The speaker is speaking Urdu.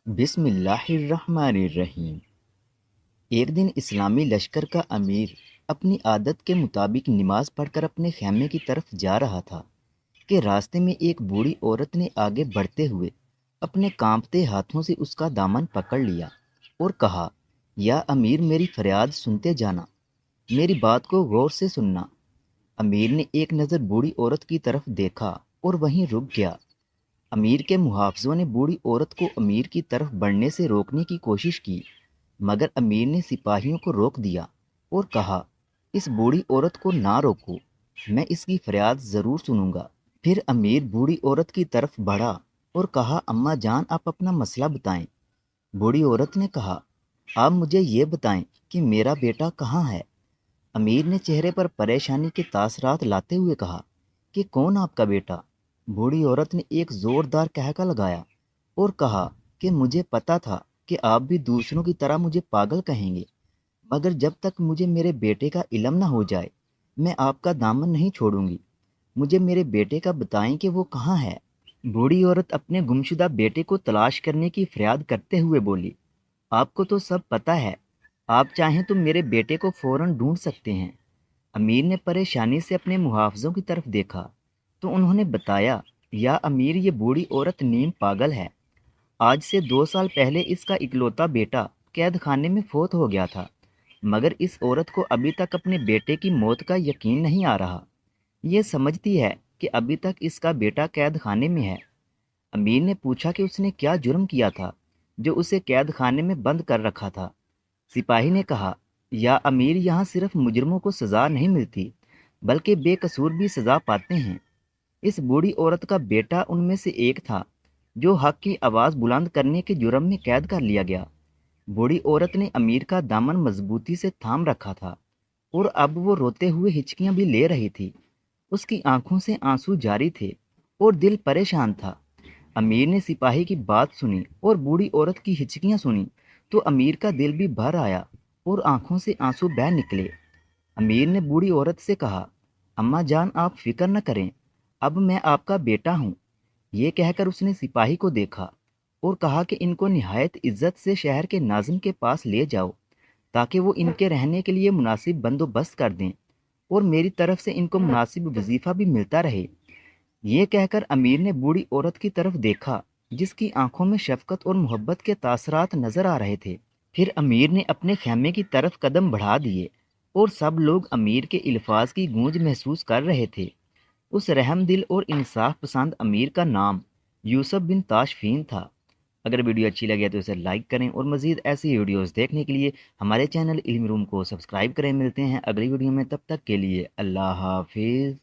بسم اللہ الرحمن الرحیم۔ ایک دن اسلامی لشکر کا امیر اپنی عادت کے مطابق نماز پڑھ کر اپنے خیمے کی طرف جا رہا تھا کہ راستے میں ایک بوڑھی عورت نے آگے بڑھتے ہوئے اپنے کانپتے ہاتھوں سے اس کا دامن پکڑ لیا اور کہا، یا امیر میری فریاد سنتے جانا، میری بات کو غور سے سننا۔ امیر نے ایک نظر بوڑھی عورت کی طرف دیکھا اور وہیں رک گیا۔ امیر کے محافظوں نے بوڑھی عورت کو امیر کی طرف بڑھنے سے روکنے کی کوشش کی، مگر امیر نے سپاہیوں کو روک دیا اور کہا، اس بوڑھی عورت کو نہ روکو، میں اس کی فریاد ضرور سنوں گا۔ پھر امیر بوڑھی عورت کی طرف بڑھا اور کہا، اماں جان آپ اپنا مسئلہ بتائیں۔ بوڑھی عورت نے کہا، آپ مجھے یہ بتائیں کہ میرا بیٹا کہاں ہے؟ امیر نے چہرے پر پریشانی کے تاثرات لاتے ہوئے کہا کہ کون آپ کا بیٹا؟ بوڑھی عورت نے ایک زوردار قہقہ لگایا اور کہا کہ مجھے پتا تھا کہ آپ بھی دوسروں کی طرح مجھے پاگل کہیں گے، مگر جب تک مجھے میرے بیٹے کا علم نہ ہو جائے میں آپ کا دامن نہیں چھوڑوں گی۔ مجھے میرے بیٹے کا بتائیں کہ وہ کہاں ہے۔ بوڑھی عورت اپنے گمشدہ بیٹے کو تلاش کرنے کی فریاد کرتے ہوئے بولی، آپ کو تو سب پتہ ہے، آپ چاہیں تو میرے بیٹے کو فوراً ڈھونڈ سکتے ہیں۔ امیر نے پریشانی سے اپنے محافظوں کی طرف دیکھا تو انہوں نے بتایا، یا امیر یہ بوڑھی عورت نیم پاگل ہے۔ آج سے 2 سال پہلے اس کا اکلوتا بیٹا قید خانے میں فوت ہو گیا تھا، مگر اس عورت کو ابھی تک اپنے بیٹے کی موت کا یقین نہیں آ رہا۔ یہ سمجھتی ہے کہ ابھی تک اس کا بیٹا قید خانے میں ہے۔ امیر نے پوچھا کہ اس نے کیا جرم کیا تھا جو اسے قید خانے میں بند کر رکھا تھا۔ سپاہی نے کہا، یا امیر یہاں صرف مجرموں کو سزا نہیں ملتی بلکہ بے قصور بھی سزا پاتے ہیں۔ اس بوڑھی عورت کا بیٹا ان میں سے ایک تھا جو حق کی آواز بلند کرنے کے جرم میں قید کر لیا گیا۔ بوڑھی عورت نے امیر کا دامن مضبوطی سے تھام رکھا تھا اور اب وہ روتے ہوئے ہچکیاں بھی لے رہی تھی۔ اس کی آنکھوں سے آنسو جاری تھے اور دل پریشان تھا۔ امیر نے سپاہی کی بات سنی اور بوڑھی عورت کی ہچکیاں سنی تو امیر کا دل بھی بھر آیا اور آنکھوں سے آنسو بہہ نکلے۔ امیر نے بوڑھی عورت سے کہا، اماں جان آپ فکر نہ کریں، اب میں آپ کا بیٹا ہوں۔ یہ کہہ کر اس نے سپاہی کو دیکھا اور کہا کہ ان کو نہایت عزت سے شہر کے ناظم کے پاس لے جاؤ تاکہ وہ ان کے رہنے کے لیے مناسب بندوبست کر دیں اور میری طرف سے ان کو مناسب وظیفہ بھی ملتا رہے۔ یہ کہہ کر امیر نے بوڑھی عورت کی طرف دیکھا جس کی آنکھوں میں شفقت اور محبت کے تاثرات نظر آ رہے تھے۔ پھر امیر نے اپنے خیمے کی طرف قدم بڑھا دیے اور سب لوگ امیر کے الفاظ کی گونج محسوس کر رہے تھے۔ اس رحم دل اور انصاف پسند امیر کا نام یوسف بن تاشفین تھا۔ اگر ویڈیو اچھی لگے تو اسے لائک کریں اور مزید ایسی ویڈیوز دیکھنے کے لیے ہمارے چینل علم روم کو سبسکرائب کریں۔ ملتے ہیں اگلی ویڈیو میں، تب تک کے لیے اللہ حافظ۔